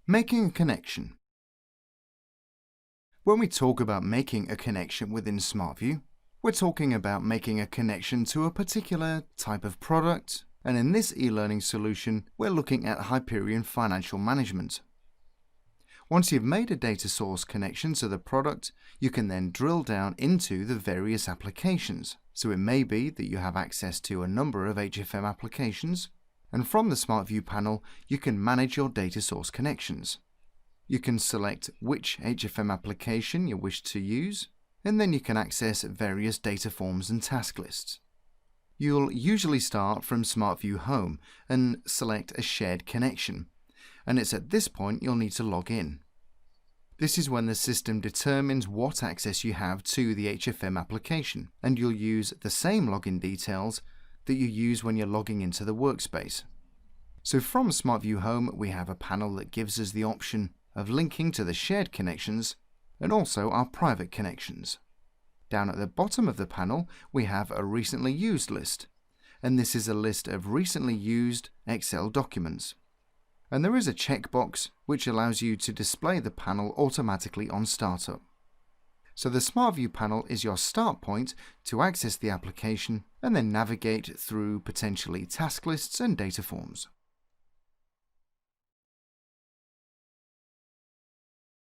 Making a connection. When we talk about making a connection within SmartView, we're talking about making a connection to a particular type of product, and in this e-learning solution, we're looking at Hyperion Financial Management. Once you've made a data source connection to the product, you can then drill down into the various applications. So it may be that you have access to a number of HFM applications, and from the SmartView panel, you can manage your data source connections. You can select which HFM application you wish to use, and then you can access various data forms and task lists. You'll usually start from SmartView Home and select a shared connection, and it's at this point you'll need to log in. This is when the system determines what access you have to the HFM application, and you'll use the same login details that you use when you're logging into the workspace. So from SmartView Home, we have a panel that gives us the option of linking to the shared connections and also our private connections. Down at the bottom of the panel, we have a recently used list, and this is a list of recently used Excel documents. And there is a checkbox which allows you to display the panel automatically on startup. So the SmartView panel is your start point to access the application and then navigate through potentially task lists and data forms.